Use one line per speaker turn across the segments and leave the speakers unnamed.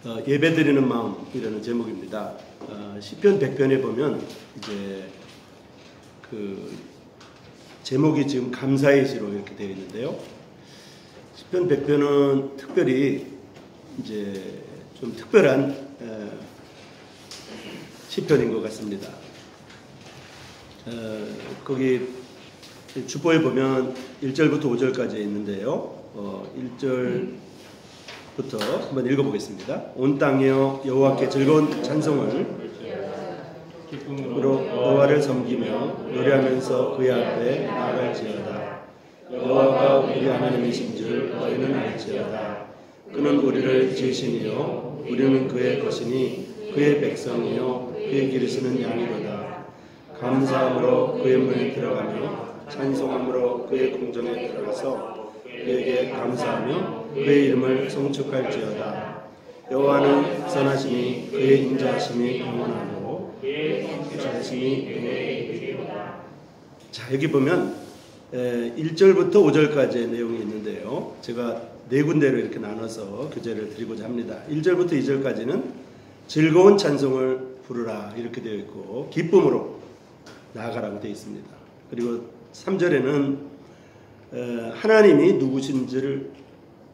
예배드리는 마음이라는 제목입니다. 시편 100편에 보면 이제 그 제목이 지금 감사의 시로 이렇게 되어 있는데요. 시편 100편은 특별히 이제 좀 특별한 시편인 것 같습니다. 거기 주보에 보면 1절부터 5절까지 있는데요. 1절부터 한번 읽어보겠습니다. 온 땅이여 여호와께 즐거운 찬송을 기쁨으로 여호와를 섬기며 노래하면서 그의 앞에 나아갈지어다. 여호와가 우리 하나님이신 줄 너희는 알지어다. 그는 우리를 지으시니요 우리는 그의 것이니 그의 백성이요 그의 기르시는 양이로다. 감사함으로 그의 문에 들어가며 찬송함으로 그의 궁전에 들어가서 그에게 감사하며 그의 이름을 송축할지어다. 여호와는 선하시니 그의 인자하심이 영원하고 인자하심이 영원하리로다. 자, 여기 보면 1절부터 5절까지의 내용이 있는데요. 제가 네 군데로 이렇게 나눠서 교재를 드리고자 합니다. 1절부터 2절까지는 즐거운 찬송을 부르라 이렇게 되어 있고 기쁨으로 나아가라고 되어 있습니다. 그리고 3절에는 하나님이 누구신지를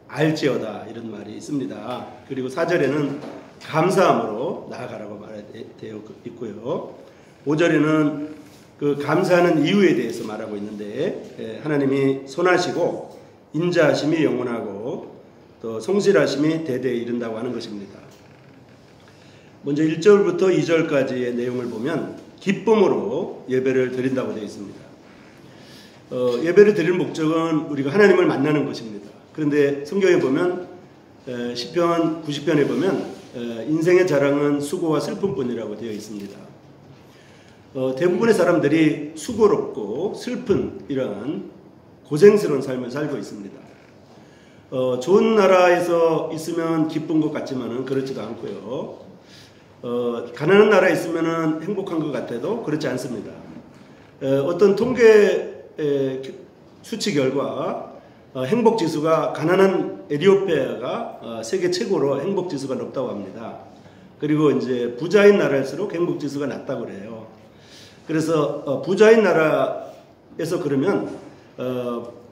알지어다 이런 말이 있습니다. 그리고 4절에는 감사함으로 나아가라고 말되어 있고요. 5절에는 그 감사하는 이유에 대해서 말하고 있는데 하나님이 선하시고 인자하심이 영원하고 또 성실하심이 대대에 이른다고 하는 것입니다. 먼저 1절부터 2절까지의 내용을 보면 기쁨으로 예배를 드린다고 되어 있습니다. 예배를 드리는 목적은 우리가 하나님을 만나는 것입니다. 그런데 성경에 보면 시편 90편에 보면 인생의 자랑은 수고와 슬픔뿐이라고 되어 있습니다. 대부분의 사람들이 수고롭고 슬픈 이러한 고생스러운 삶을 살고 있습니다. 좋은 나라에서 있으면 기쁜 것 같지만은 그렇지도 않고요. 가난한 나라에 있으면 행복한 것 같아도 그렇지 않습니다. 어떤 통계 수치 결과 행복지수가 가난한 에티오피아가 세계 최고로 행복지수가 높다고 합니다. 그리고 이제 부자인 나라일수록 행복지수가 낮다고 그래요. 그래서 부자인 나라에서 그러면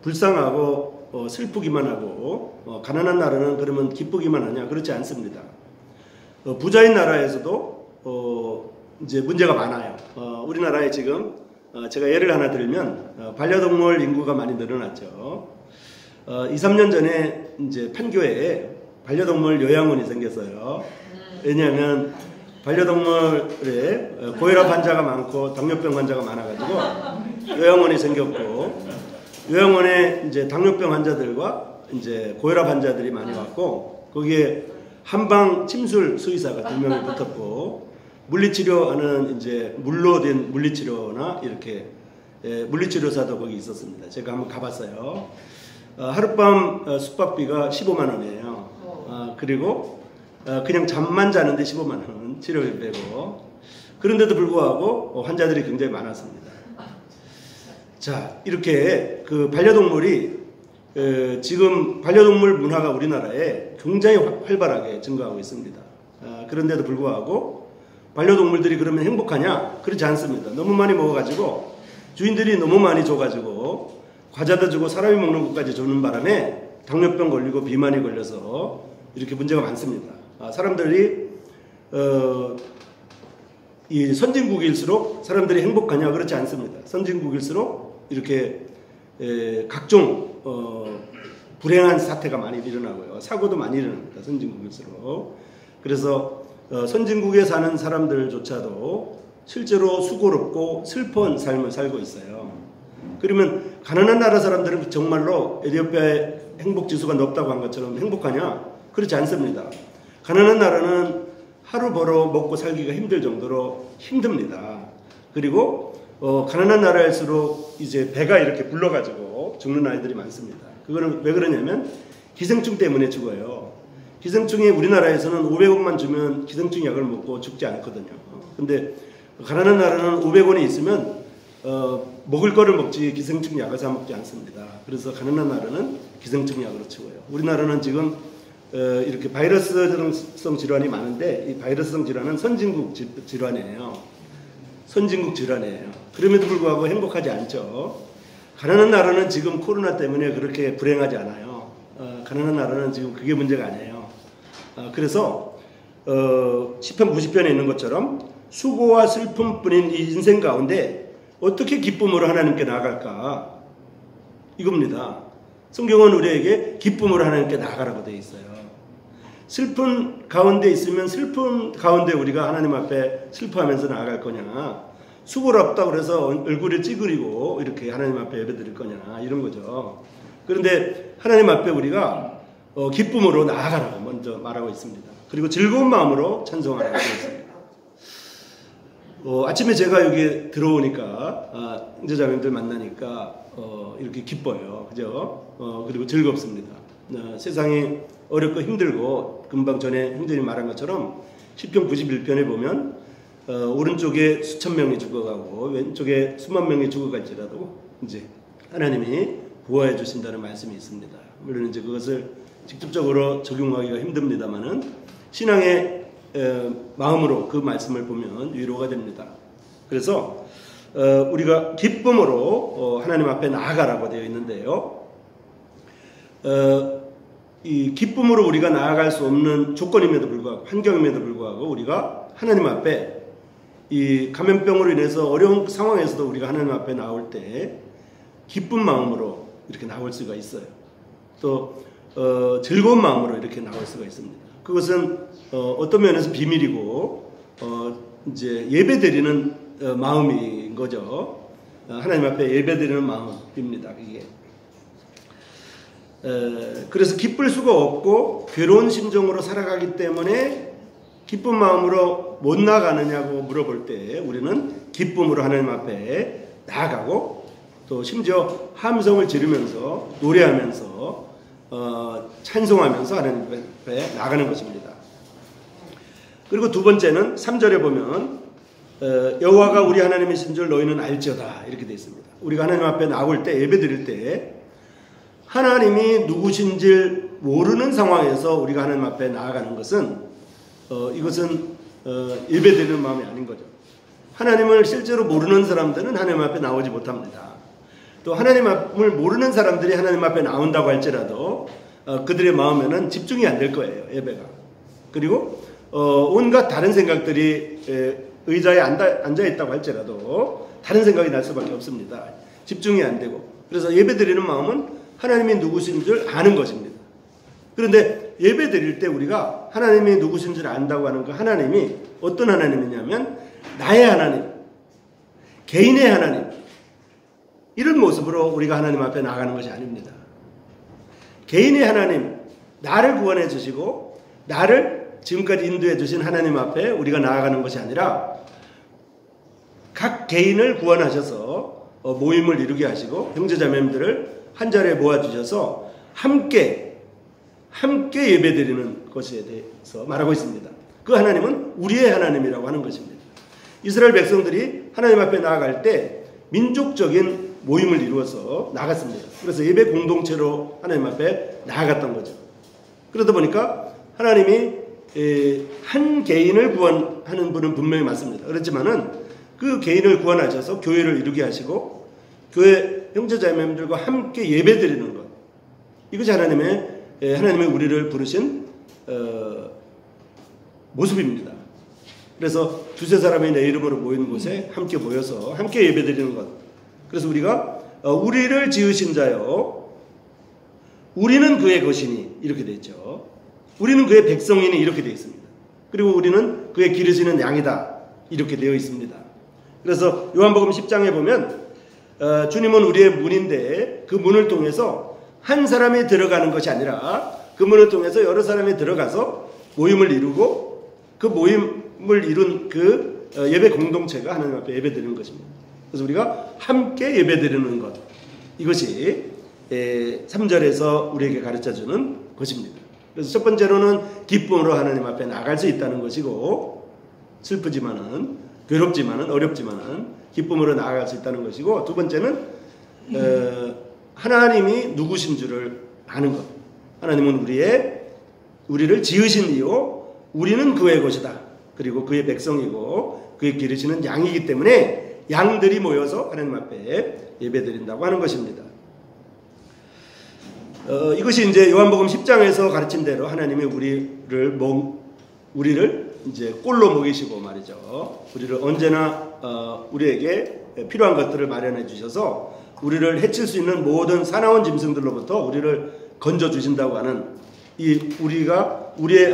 불쌍하고 슬프기만 하고 가난한 나라는 그러면 기쁘기만 하냐? 그렇지 않습니다. 부자인 나라에서도 이제 문제가 많아요. 우리나라에 지금 제가 예를 하나 들면 반려동물 인구가 많이 늘어났죠. 2, 3년 전에 이제 판교에 반려동물 요양원이 생겼어요. 왜냐하면 반려동물에 고혈압 환자가 많고 당뇨병 환자가 많아가지고 요양원이 생겼고 요양원에 이제 당뇨병 환자들과 이제 고혈압 환자들이 많이 왔고 거기에 한방 침술 수의사가 2명이 붙었고 물리치료하는 이제 물로 된 물리치료나 이렇게 물리치료사도 거기 있었습니다. 제가 한번 가봤어요. 하룻밤 숙박비가 15만 원이에요. 그리고 그냥 잠만 자는데 15만 원 치료비 빼고 그런데도 불구하고 환자들이 굉장히 많았습니다. 자, 이렇게 그 반려동물이 지금 반려동물 문화가 우리나라에 굉장히 활발하게 증가하고 있습니다. 그런데도 불구하고 반려동물들이 그러면 행복하냐? 그렇지 않습니다. 너무 많이 먹어가지고 주인들이 너무 많이 줘가지고 과자도 주고 사람이 먹는 것까지 주는 바람에 당뇨병 걸리고 비만이 걸려서 이렇게 문제가 많습니다. 사람들이 이 선진국일수록 사람들이 행복하냐? 그렇지 않습니다. 선진국일수록 이렇게 각종 불행한 사태가 많이 일어나고요. 사고도 많이 일어납니다. 선진국일수록. 그래서 선진국에 사는 사람들조차도 실제로 수고롭고 슬픈 삶을 살고 있어요. 그러면 가난한 나라 사람들은 정말로 에티오피아의 행복지수가 높다고 한 것처럼 행복하냐? 그렇지 않습니다. 가난한 나라는 하루 벌어 먹고 살기가 힘들 정도로 힘듭니다. 그리고 가난한 나라일수록 이제 배가 이렇게 불러가지고 죽는 아이들이 많습니다. 그거는 왜 그러냐면 기생충 때문에 죽어요. 기생충이 우리나라에서는 500원만 주면 기생충 약을 먹고 죽지 않거든요. 근데 가난한 나라는 500원이 있으면 먹을 거를 먹지 기생충 약을 사 먹지 않습니다. 그래서 가난한 나라는 기생충 약으로 죽어요. 우리나라는 지금 이렇게 바이러스성 질환이 많은데 이 바이러스성 질환은 선진국 질환이에요. 선진국 질환이에요. 그럼에도 불구하고 행복하지 않죠. 가난한 나라는 지금 코로나 때문에 그렇게 불행하지 않아요. 가난한 나라는 지금 그게 문제가 아니에요. 그래서 시편 90편에 있는 것처럼 수고와 슬픔뿐인 이 인생 가운데 어떻게 기쁨으로 하나님께 나아갈까? 이겁니다. 성경은 우리에게 기쁨으로 하나님께 나아가라고 되어 있어요. 슬픈 가운데 있으면 슬픈 가운데 우리가 하나님 앞에 슬퍼하면서 나아갈 거냐, 수고를 없다고 그래서 얼굴을 찌그리고 이렇게 하나님 앞에 예배드릴 거냐, 이런 거죠. 그런데 하나님 앞에 우리가 기쁨으로 나아가라고 먼저 말하고 있습니다. 그리고 즐거운 마음으로 찬송하라고 되어 있습니다. 아침에 제가 여기 들어오니까 형제자매들 만나니까 이렇게 기뻐요. 그죠? 그리고 즐겁습니다. 세상이 어렵고 힘들고 금방 전에 형제님 말한 것처럼 시편 91편에 보면 오른쪽에 수천 명이 죽어가고 왼쪽에 수만 명이 죽어갈지라도 이제 하나님이 보호해 주신다는 말씀이 있습니다. 물론 이제 그것을 직접적으로 적용하기가 힘듭니다만은 신앙의 마음으로 그 말씀을 보면 위로가 됩니다. 그래서 우리가 기쁨으로 하나님 앞에 나아가라고 되어 있는데요. 이 기쁨으로 우리가 나아갈 수 없는 조건임에도 불구하고 환경임에도 불구하고 우리가 하나님 앞에 이 감염병으로 인해서 어려운 상황에서도 우리가 하나님 앞에 나올 때 기쁜 마음으로 이렇게 나올 수가 있어요. 또 즐거운 마음으로 이렇게 나올 수가 있습니다. 그것은 어떤 면에서 비밀이고 이제 예배드리는 마음인 거죠. 하나님 앞에 예배드리는 마음입니다. 이게. 그래서 기쁠 수가 없고 괴로운 심정으로 살아가기 때문에 기쁜 마음으로 못 나가느냐고 물어볼 때 우리는 기쁨으로 하나님 앞에 나아가고 또 심지어 함성을 지르면서 노래하면서 찬송하면서 하나님 앞에 나가는 것입니다. 그리고 두 번째는 3절에 보면 여호와가 우리 하나님이신 줄 너희는 알지어다 이렇게 되어 있습니다. 우리가 하나님 앞에 나올 때 예배드릴 때 하나님이 누구신지 모르는 상황에서 우리가 하나님 앞에 나아가는 것은 이것은 예배드리는 마음이 아닌 거죠. 하나님을 실제로 모르는 사람들은 하나님 앞에 나오지 못합니다. 또 하나님을 모르는 사람들이 하나님 앞에 나온다고 할지라도 그들의 마음에는 집중이 안 될 거예요. 예배가. 그리고 온갖 다른 생각들이 의자에 앉아 있다고 할지라도 다른 생각이 날 수밖에 없습니다. 집중이 안 되고. 그래서 예배드리는 마음은 하나님이 누구신 줄 아는 것입니다. 그런데 예배 드릴 때 우리가 하나님이 누구신 줄 안다고 하는 그 하나님이 어떤 하나님이냐면 나의 하나님, 개인의 하나님, 이런 모습으로 우리가 하나님 앞에 나아가는 것이 아닙니다. 개인의 하나님, 나를 구원해 주시고 나를 지금까지 인도해 주신 하나님 앞에 우리가 나아가는 것이 아니라 각 개인을 구원하셔서 모임을 이루게 하시고 형제자매들을 한 자리에 모아주셔서 함께 예배드리는 것에 대해서 말하고 있습니다. 그 하나님은 우리의 하나님이라고 하는 것입니다. 이스라엘 백성들이 하나님 앞에 나아갈 때 민족적인 모임을 이루어서 나갔습니다. 그래서 예배 공동체로 하나님 앞에 나아갔던 거죠. 그러다 보니까 하나님이 한 개인을 구원하는 분은 분명히 맞습니다. 그렇지만은 그 개인을 구원하셔서 교회를 이루게 하시고 교회 형제자매들과 함께 예배드리는 것, 이것이 하나님의 우리를 부르신 모습입니다. 그래서 두세 사람이 내 이름으로 모이는 곳에 함께 모여서 함께 예배드리는 것. 그래서 우리가 우리를 지으신 자요 우리는 그의 것이니 이렇게 되어 있죠. 우리는 그의 백성이니 이렇게 되어 있습니다. 그리고 우리는 그의 기르시는 양이다 이렇게 되어 있습니다. 그래서 요한복음 10장에 보면 주님은 우리의 문인데 그 문을 통해서 한 사람이 들어가는 것이 아니라 그 문을 통해서 여러 사람이 들어가서 모임을 이루고 그 모임을 이룬 그 예배 공동체가 하나님 앞에 예배드리는 것입니다. 그래서 우리가 함께 예배드리는 것, 이것이 3절에서 우리에게 가르쳐주는 것입니다. 그래서 첫 번째로는 기쁨으로 하나님 앞에 나갈 수 있다는 것이고 슬프지만은 괴롭지만은 어렵지만은 기쁨으로 나아갈 수 있다는 것이고 두 번째는 하나님이 누구신 줄을 아는 것. 하나님은 우리의 우리를 지으신 이요 우리는 그의 것이다. 그리고 그의 백성이고 그의 기르시는 양이기 때문에 양들이 모여서 하나님 앞에 예배드린다고 하는 것입니다. 이것이 이제 요한복음 10장에서 가르친 대로 하나님이 우리를 이제 꼴로 먹이시고 말이죠. 우리를 언제나 우리에게 필요한 것들을 마련해 주셔서 우리를 해칠 수 있는 모든 사나운 짐승들로부터 우리를 건져 주신다고 하는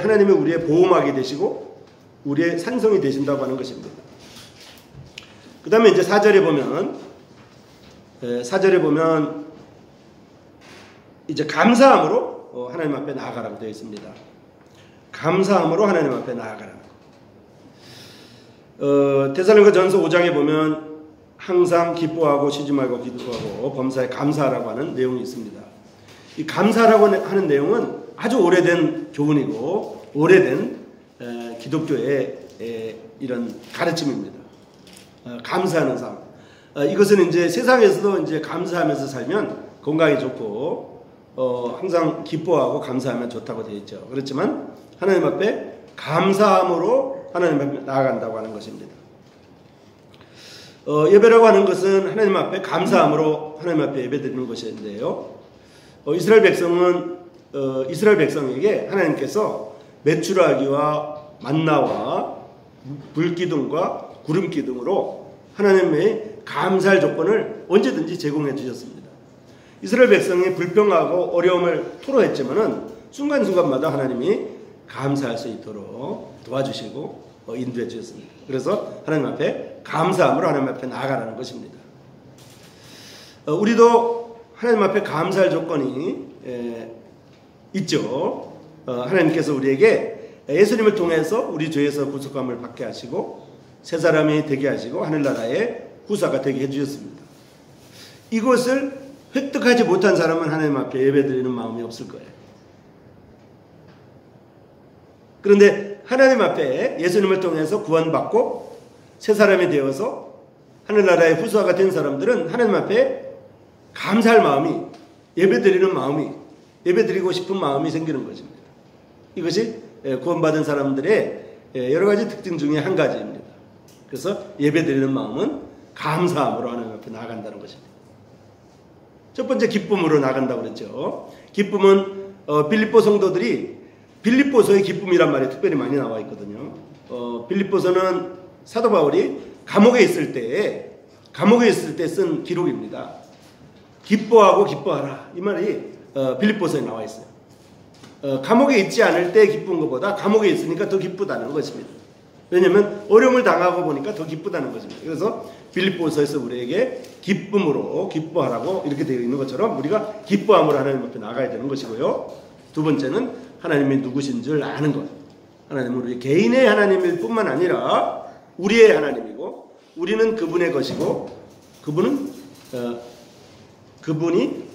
하나님이 우리의 보호막이 되시고 우리의 산성이 되신다고 하는 것입니다. 그 다음에 이제 4절에 보면 이제 감사함으로 하나님 앞에 나아가라고 되어 있습니다. 감사함으로 하나님 앞에 나아가라고. 데살로니가전서 5장에 보면 항상 기뻐하고 쉬지 말고 기도하고 범사에 감사하라고 하는 내용이 있습니다. 이 감사라고 하는 내용은 아주 오래된 교훈이고 오래된 기독교의 이런 가르침입니다. 감사하는 삶. 이것은 이제 세상에서도 이제 감사하면서 살면 건강이 좋고 항상 기뻐하고 감사하면 좋다고 되어 있죠. 그렇지만 하나님 앞에 감사함으로 하나님 앞에 나아간다고 하는 것입니다. 예배라고 하는 것은 하나님 앞에 감사함으로 하나님 앞에 예배드리는 것인데요. 이스라엘 백성에게 하나님께서 메추라기와 만나와 불기둥과 구름기둥으로 하나님의 감사할 조건을 언제든지 제공해 주셨습니다. 이스라엘 백성이 불평하고 어려움을 토로했지만은 순간순간마다 하나님이 감사할 수 있도록 도와주시고 인도해 주셨습니다. 그래서 하나님 앞에 감사함으로 하나님 앞에 나아가라는 것입니다. 우리도 하나님 앞에 감사할 조건이 있죠. 하나님께서 우리에게 예수님을 통해서 우리 죄에서 구속함을 받게 하시고 새 사람이 되게 하시고 하늘나라의 후사가 되게 해주셨습니다. 이것을 획득하지 못한 사람은 하나님 앞에 예배드리는 마음이 없을 거예요. 그런데 하나님 앞에 예수님을 통해서 구원받고 새 사람이 되어서 하늘나라의 후사가 된 사람들은 하나님 앞에 감사할 마음이, 예배드리는 마음이, 예배드리고 싶은 마음이 생기는 것입니다. 이것이 구원받은 사람들의 여러 가지 특징 중에 한 가지입니다. 그래서 예배드리는 마음은 감사함으로 하나님 앞에 나아간다는 것입니다. 첫 번째 기쁨으로 나간다고 그랬죠. 기쁨은 빌립보 성도들이 빌립보서의 기쁨이란 말이 특별히 많이 나와 있거든요. 빌립보서는 사도 바울이 감옥에 있을 때 쓴 기록입니다. 기뻐하고 기뻐하라 이 말이 빌립보서에 나와 있어요. 감옥에 있지 않을 때 기쁜 것보다 감옥에 있으니까 더 기쁘다는 것입니다. 왜냐하면 어려움을 당하고 보니까 더 기쁘다는 것입니다. 그래서 빌립보서에서 우리에게 기쁨으로 기뻐하라고 이렇게 되어 있는 것처럼 우리가 기뻐함으로 하나님 앞에 나가야 되는 것이고요. 두 번째는 하나님이 누구신 줄 아는 것. 하나님은 우리 개인의 하나님일 뿐만 아니라 우리의 하나님이고 우리는 그분의 것이고 그분이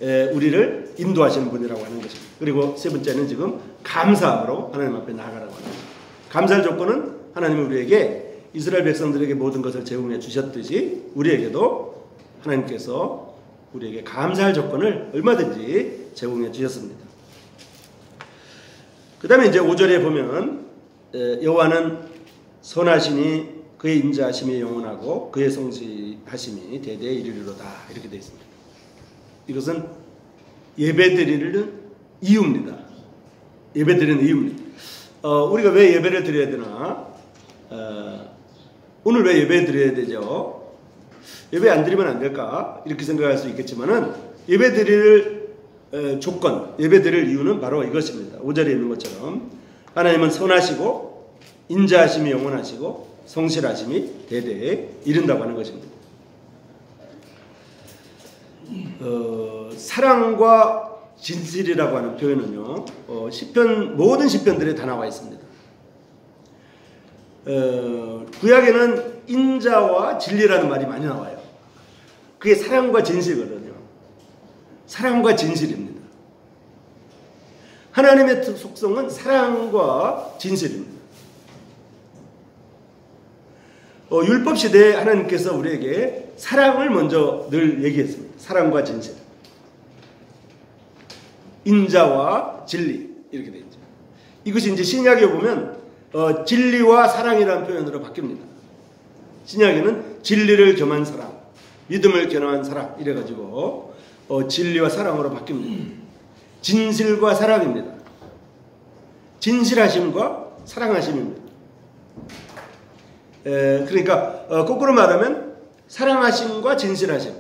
우리를 인도하시는 분이라고 하는 것입니다. 그리고 세 번째는 지금 감사함으로 하나님 앞에 나아가라고 하는 것입니다. 감사할 조건은 하나님이 우리에게 이스라엘 백성들에게 모든 것을 제공해 주셨듯이 우리에게도 하나님께서 우리에게 감사할 조건을 얼마든지 제공해 주셨습니다. 그 다음에 이제 5절에 보면 여호와는 선하시니 그의 인자하심이 영원하고 그의 성실하심이 대대에 이르리로다 이렇게 되어 있습니다. 이것은 예배드리는 이유입니다. 예배드리는 이유입니다. 우리가 왜 예배를 드려야 되나? 오늘 왜 예배 드려야 되죠? 예배 안 드리면 안 될까? 이렇게 생각할 수 있겠지만은 예배 드릴 조건, 예배 드릴 이유는 바로 이것입니다. 5절에 있는 것처럼 하나님은 선하시고 인자하심이 영원하시고 성실하심이 대대에 이른다고 하는 것입니다. 사랑과 진실이라고 하는 표현은요, 모든 시편들에 다 나와 있습니다. 구약에는 인자와 진리라는 말이 많이 나와요. 그게 사랑과 진실이거든요. 사랑과 진실입니다. 하나님의 속성은 사랑과 진실입니다. 율법 시대에 하나님께서 우리에게 사랑을 먼저 늘 얘기했습니다. 사랑과 진실. 인자와 진리. 이렇게 되어 있죠. 이것이 이제 신약에 보면 진리와 사랑이라는 표현으로 바뀝니다. 신약에는 진리를 겸한 사랑, 믿음을 겸한 사랑 이래가지고 진리와 사랑으로 바뀝니다. 진실과 사랑입니다. 진실하심과 사랑하심입니다. 그러니까 거꾸로 말하면 사랑하심과 진실하심,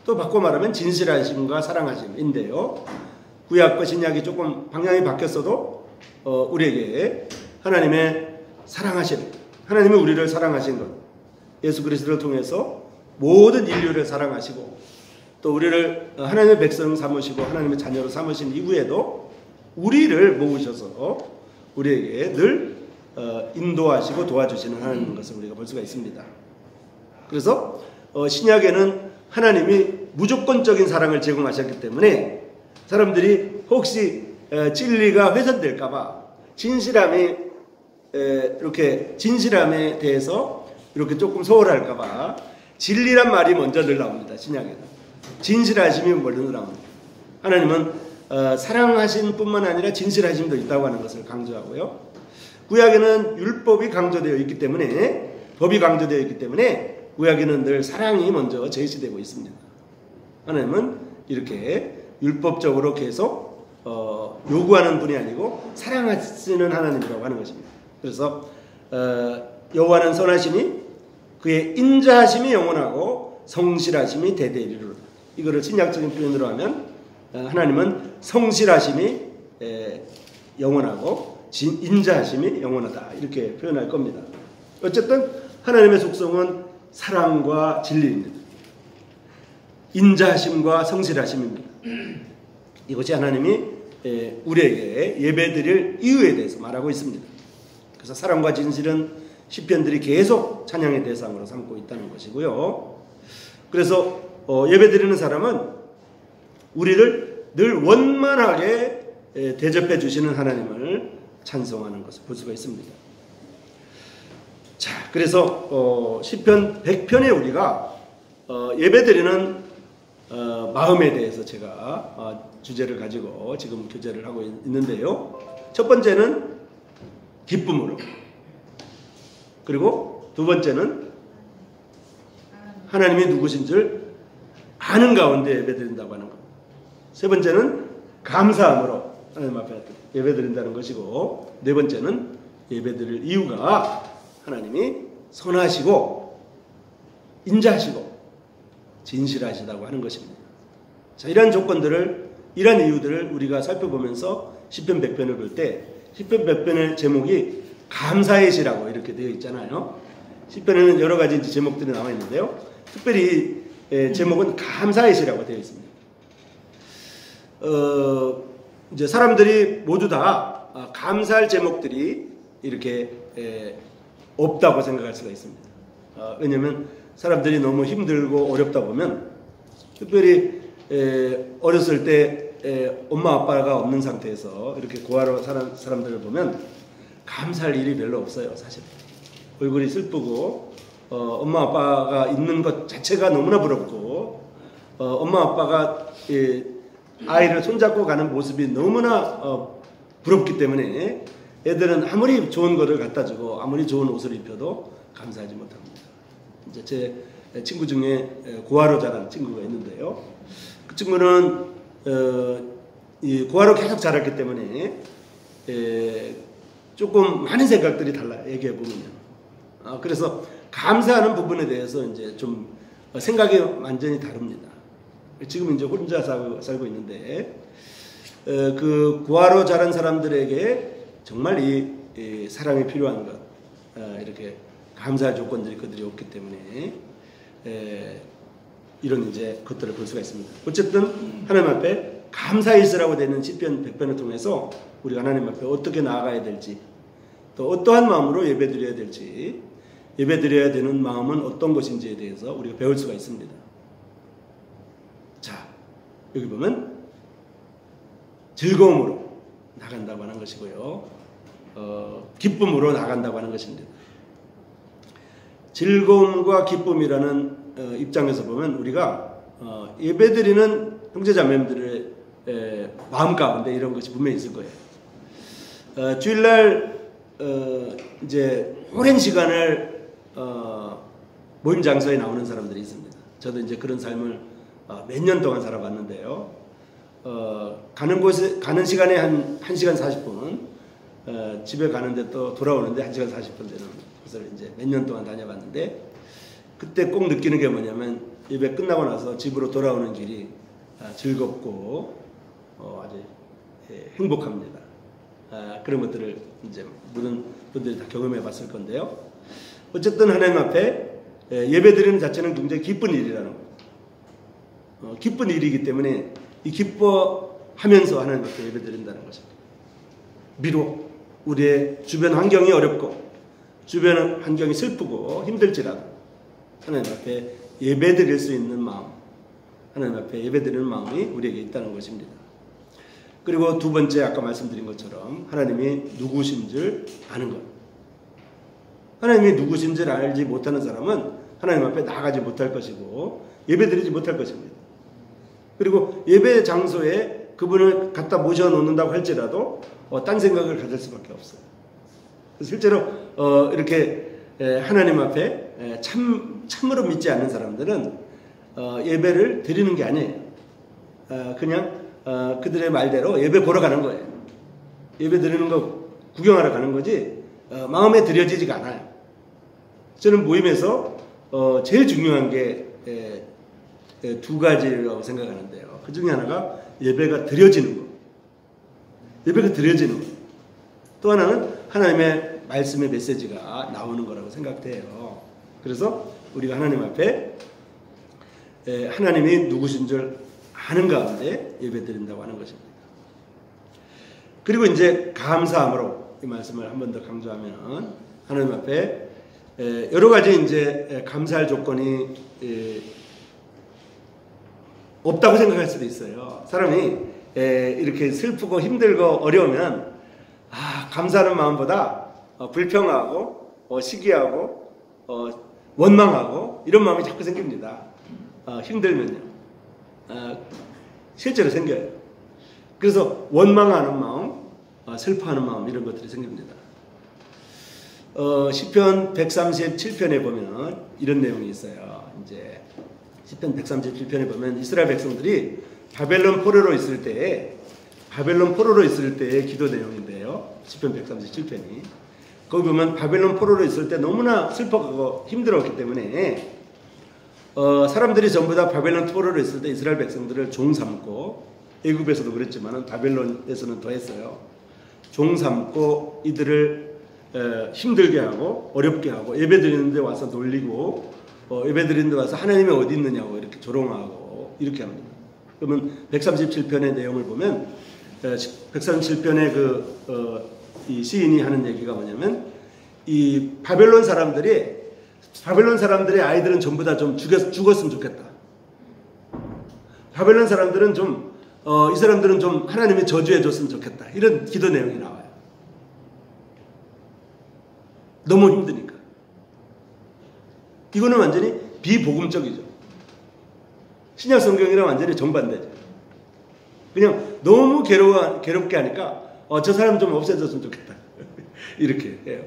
또 바꿔 말하면 진실하심과 사랑하심인데요. 구약과 신약이 조금 방향이 바뀌었어도 우리에게 하나님의 사랑하심, 하나님이 우리를 사랑하신 것, 예수 그리스도를 통해서 모든 인류를 사랑하시고 또 우리를 하나님의 백성 삼으시고 하나님의 자녀로 삼으신 이후에도 우리를 모으셔서 우리에게 늘 인도하시고 도와주시는 하나님인 것을 우리가 볼 수가 있습니다. 그래서 신약에는 하나님이 무조건적인 사랑을 제공하셨기 때문에 사람들이 혹시 진리가 훼손될까봐 진실함에 대해서 이렇게 조금 소홀할까봐 진리란 말이 먼저 늘 나옵니다. 신약에는 진실하심이 먼저 나옵니다. 하나님은 사랑하신 뿐만 아니라 진실하심도 있다고 하는 것을 강조하고요. 구약에는 율법이 강조되어 있기 때문에, 법이 강조되어 있기 때문에 구약에는 늘 사랑이 먼저 제시되고 있습니다. 하나님은 이렇게 율법적으로 계속 요구하는 분이 아니고 사랑하시는 하나님이라고 하는 것입니다. 그래서 여호와는 선하시니 그의 인자하심이 영원하고 성실하심이 대대에 이르리로다. 이거를 신약적인 표현으로 하면 하나님은 성실하심이 영원하고 인자하심이 영원하다 이렇게 표현할 겁니다. 어쨌든 하나님의 속성은 사랑과 진리입니다. 인자하심과 성실하심입니다. 이것이 하나님이 우리에게 예배드릴 이유에 대해서 말하고 있습니다. 그래서 사랑과 진실은 시편들이 계속 찬양의 대상으로 삼고 있다는 것이고요. 그래서 예배드리는 사람은 우리를 늘 원만하게 대접해 주시는 하나님을 찬송하는 것을 볼 수가 있습니다. 자, 그래서 시편 100편에 우리가 예배드리는 마음에 대해서 제가 주제를 가지고 지금 교제를 하고 있는데요. 첫 번째는 기쁨으로, 그리고 두 번째는 하나님이 누구신 줄 아는 가운데 예배드린다고 하는 것, 세 번째는 감사함으로 하나님 앞에 예배드린다는 것이고, 네 번째는 예배드릴 이유가 하나님이 선하시고 인자하시고 진실하시다고 하는 것입니다. 자, 이러한 조건들을, 이러한 이유들을 우리가 살펴보면서 시편 100편을 볼 때 시편 100편의 제목이 감사의 시라고 이렇게 되어 있잖아요. 시편에는 여러 가지 제목들이 나와 있는데요. 특별히 제목은 감사의 시라고 되어 있습니다. 이제 사람들이 모두 다 감사할 제목들이 이렇게 없다고 생각할 수가 있습니다. 왜냐하면 사람들이 너무 힘들고 어렵다 보면, 특별히 어렸을 때 엄마 아빠가 없는 상태에서 이렇게 고아로 사는 사람들을 보면 감사할 일이 별로 없어요. 사실 얼굴이 슬프고 엄마 아빠가 있는 것 자체가 너무나 부럽고 엄마 아빠가 아이를 손잡고 가는 모습이 너무나 부럽기 때문에 애들은 아무리 좋은 거를 갖다 주고 아무리 좋은 옷을 입혀도 감사하지 못합니다. 이제 제 친구 중에 고아로 자란 친구가 있는데요. 그 친구는 이 고아로 계속 자랐기 때문에 조금 많은 생각들이 달라요. 얘기해 보면요. 그래서 감사하는 부분에 대해서 이제 좀 생각이 완전히 다릅니다. 지금 이제 혼자 살고 있는데 그 고아로 자란 사람들에게 정말 이 사랑이 필요한 것, 이렇게 감사할 조건들이 그들이 없기 때문에 이런 이제 것들을 볼 수가 있습니다. 어쨌든 하나님 앞에 감사히 있으라고 되는 시편 100편을 통해서 우리가 하나님 앞에 어떻게 나아가야 될지, 또 어떠한 마음으로 예배드려야 될지, 예배드려야 되는 마음은 어떤 것인지에 대해서 우리가 배울 수가 있습니다. 자, 여기 보면 즐거움으로 나간다고 하는 것이고요. 기쁨으로 나간다고 하는 것입니다. 즐거움과 기쁨이라는 입장에서 보면 우리가 예배드리는 형제자매들의 마음 가운데 이런 것이 분명히 있을 거예요. 주일날 이제 오랜 시간을 모임 장소에 나오는 사람들이 있습니다. 저도 이제 그런 삶을 몇 년 동안 살아봤는데요. 가는 시간에 한 1시간 40분, 집에 가는데 또 돌아오는데 1시간 40분 되는 곳을 이제 몇 년 동안 다녀봤는데, 그때 꼭 느끼는 게 뭐냐면 예배 끝나고 나서 집으로 돌아오는 길이 즐겁고 아주 행복합니다. 그런 것들을 이제 모든 분들이 다 경험해 봤을 건데요. 어쨌든 하나님 앞에 예배드리는 자체는 굉장히 기쁜 일이라는 거예요. 기쁜 일이기 때문에 이 기뻐하면서 하나님 앞에 예배드린다는 것입니다. 비록 우리의 주변 환경이 어렵고 주변 환경이 슬프고 힘들지라도 하나님 앞에 예배드릴 수 있는 마음, 하나님 앞에 예배드리는 마음이 우리에게 있다는 것입니다. 그리고 두 번째, 아까 말씀드린 것처럼 하나님이 누구신 줄 아는 것. 하나님이 누구신 줄 알지 못하는 사람은 하나님 앞에 나아가지 못할 것이고 예배드리지 못할 것입니다. 그리고 예배 장소에 그분을 갖다 모셔놓는다고 할지라도 딴 생각을 가질 수밖에 없어요. 실제로 이렇게 하나님 앞에 참으로 믿지 않는 사람들은 예배를 드리는 게 아니에요. 그냥 그들의 말대로 예배 보러 가는 거예요. 예배 드리는 거 구경하러 가는 거지 마음에 들여지지가 않아요. 저는 모임에서 제일 중요한 게 두 가지라고 생각하는데요. 그 중에 하나가 예배가 드려지는 거. 예배가 드려지는 거. 또 하나는 하나님의 말씀의 메시지가 나오는 거라고 생각돼요. 그래서 우리가 하나님 앞에 하나님이 누구신 줄 아는 가운데 예배드린다고 하는 것입니다. 그리고 이제 감사함으로 이 말씀을 한 번 더 강조하면 하나님 앞에 여러 가지 이제 감사할 조건이 없다고 생각할 수도 있어요. 사람이 이렇게 슬프고 힘들고 어려우면 감사하는 마음보다 불평하고 시기하고 원망하고 이런 마음이 자꾸 생깁니다. 힘들면요. 실제로 생겨요. 그래서 원망하는 마음, 슬퍼하는 마음 이런 것들이 생깁니다. 시편 137편에 보면 이런 내용이 있어요. 이제 시편 137편에 보면 이스라엘 백성들이 바벨론 포로로 있을 때의 기도 내용인데요. 시편 137편이. 거기 보면 바벨론 포로로 있을 때 너무나 슬퍼하고 힘들었기 때문에 사람들이 전부 다 바벨론 포로로 있을 때 이스라엘 백성들을 종 삼고, 애굽에서도 그랬지만 바벨론에서는 더 했어요. 종 삼고 이들을 힘들게 하고 어렵게 하고 예배드리는 데 와서 놀리고 예배드리는 데 와서 하나님이 어디 있느냐고 이렇게 조롱하고 이렇게 합니다. 그러면 137편의 내용을 보면 137편의 이 시인이 하는 얘기가 뭐냐면 이 바벨론 사람들의 아이들은 전부 다 좀 죽었으면 좋겠다. 바벨론 사람들은 이 사람들은 좀 하나님이 저주해 줬으면 좋겠다. 이런 기도 내용이 나와요. 너무 힘드니까. 이거는 완전히 비복음적이죠. 신약 성경이랑 완전히 정반대죠. 그냥 너무 괴롭게 하니까 저 사람 좀 없애졌으면 좋겠다. 이렇게 해요.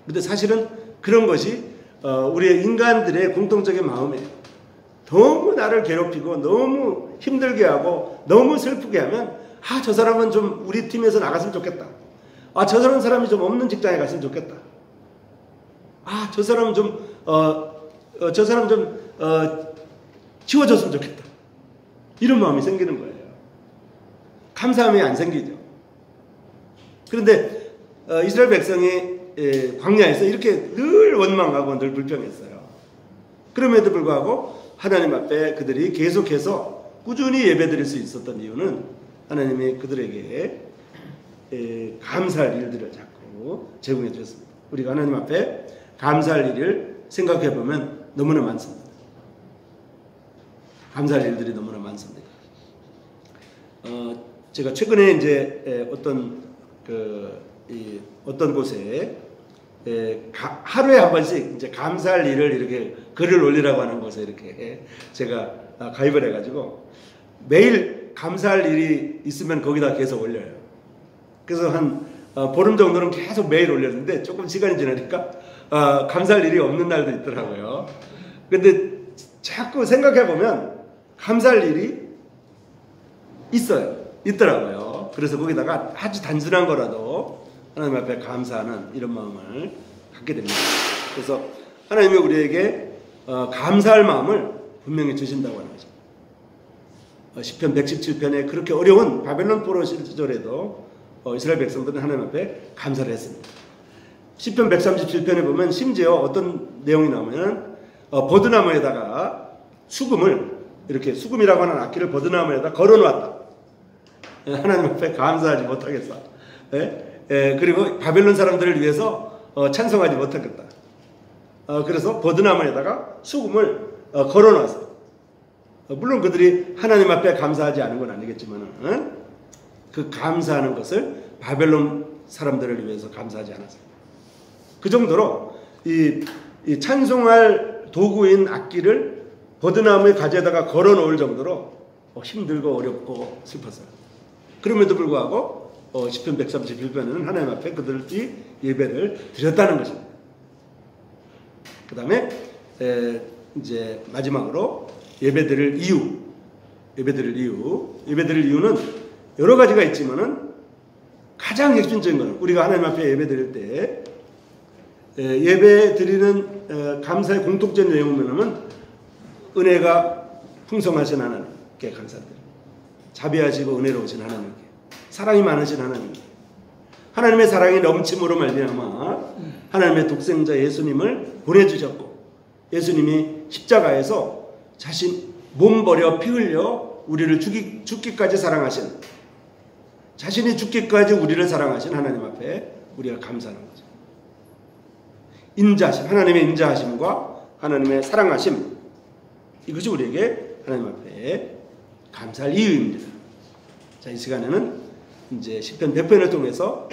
근데 사실은 그런 것이 우리의 인간들의 공통적인 마음이에요. 너무 나를 괴롭히고 너무 힘들게 하고 너무 슬프게 하면 저 사람은 좀 우리 팀에서 나갔으면 좋겠다. 저 사람이 좀 없는 직장에 갔으면 좋겠다. 저 사람 좀 지워줬으면 좋겠다. 이런 마음이 생기는 거예요. 감사함이 안 생기죠. 그런데 이스라엘 백성이 광야에서 이렇게 늘 원망하고 늘 불평했어요. 그럼에도 불구하고 하나님 앞에 그들이 계속해서 꾸준히 예배드릴 수 있었던 이유는 하나님이 그들에게 감사할 일들을 자꾸 제공해 주셨습니다. 우리가 하나님 앞에 감사할 일을 생각해 보면 너무나 많습니다. 감사할 일들이 너무나 많습니다. 제가 최근에 이제 어떤 곳에 하루에 한 번씩 이제 감사할 일을 이렇게 글을 올리라고 하는 곳에 이렇게 제가 가입을 해가지고 매일 감사할 일이 있으면 거기다 계속 올려요. 그래서 한 보름 정도는 계속 매일 올렸는데 조금 시간이 지나니까 감사할 일이 없는 날도 있더라고요. 근데 자꾸 생각해 보면 감사할 일이 있더라고요. 그래서 거기다가 아주 단순한 거라도 하나님 앞에 감사하는 이런 마음을 갖게 됩니다. 그래서 하나님이 우리에게 감사할 마음을 분명히 주신다고 하는 거죠. 시편 117편에 그렇게 어려운 바벨론 포로 시절에도 이스라엘 백성들은 하나님 앞에 감사를 했습니다. 시편 137편에 보면 심지어 어떤 내용이 나오면 버드나무에다가 수금을 이렇게 수금이라고 하는 악기를 버드나무에다 걸어놓았다. 하나님 앞에 감사하지 못하겠어. 그리고 바벨론 사람들을 위해서 찬송하지 못하겠다. 그래서 버드나무에다가 수금을 걸어놨어요. 물론 그들이 하나님 앞에 감사하지 않은 건 아니겠지만 그 감사하는 것을 바벨론 사람들을 위해서 감사하지 않았어요. 그 정도로 이 찬송할 도구인 악기를 버드나무의 가지에다가 걸어놓을 정도로 힘들고 어렵고 슬펐어요. 그럼에도 불구하고 시편 131편에는 하나님 앞에 그들이 예배를 드렸다는 것입니다. 그 다음에 이제 마지막으로 예배드릴 이유는 여러 가지가 있지만은 가장 핵심적인 것은 우리가 하나님 앞에 예배드릴 때 예배드리는 감사의 공통적인 내용을 보면 은혜가 풍성하신 하나님께 감사드립니다. 자비하시고 은혜로우신 하나님께, 사랑이 많으신 하나님께, 하나님의 사랑이 넘침으로 말미암아 하나님의 독생자 예수님을 보내주셨고, 예수님이 십자가에서 자신 몸 버려 피 흘려 우리를 죽기까지 사랑하신, 자신이 죽기까지 우리를 사랑하신 하나님 앞에 우리가 감사하는 거죠. 인자하심, 하나님의 인자하심과 하나님의 사랑하심, 이것이 우리에게 하나님 앞에 감사할 이유입니다. 자, 이 시간에는 이제 시편 100편을 통해서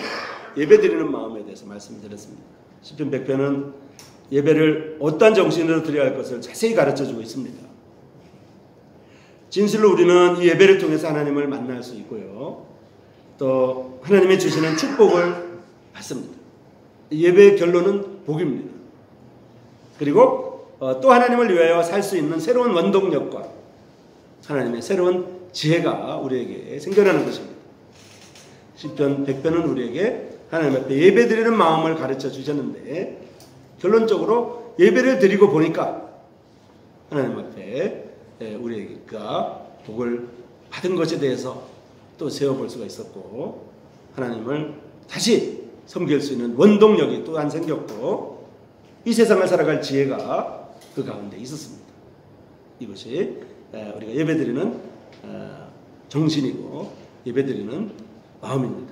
예배드리는 마음에 대해서 말씀드렸습니다. 시편 100편은 예배를 어떠한 정신으로 드려야 할 것을 자세히 가르쳐주고 있습니다. 진실로 우리는 이 예배를 통해서 하나님을 만날 수 있고요, 또 하나님이 주시는 축복을 받습니다. 예배의 결론은 복입니다. 그리고 또 하나님을 위하여 살 수 있는 새로운 원동력과 하나님의 새로운 지혜가 우리에게 생겨나는 것입니다. 시편 100편은 우리에게 하나님 앞에 예배드리는 마음을 가르쳐 주셨는데, 결론적으로 예배를 드리고 보니까 하나님 앞에 우리가 복을 받은 것에 대해서 또 세워볼 수가 있었고, 하나님을 다시 섬길 수 있는 원동력이 또한 생겼고, 이 세상을 살아갈 지혜가 그 가운데 있었습니다. 이것이 우리가 예배드리는 정신이고 예배드리는 마음입니다.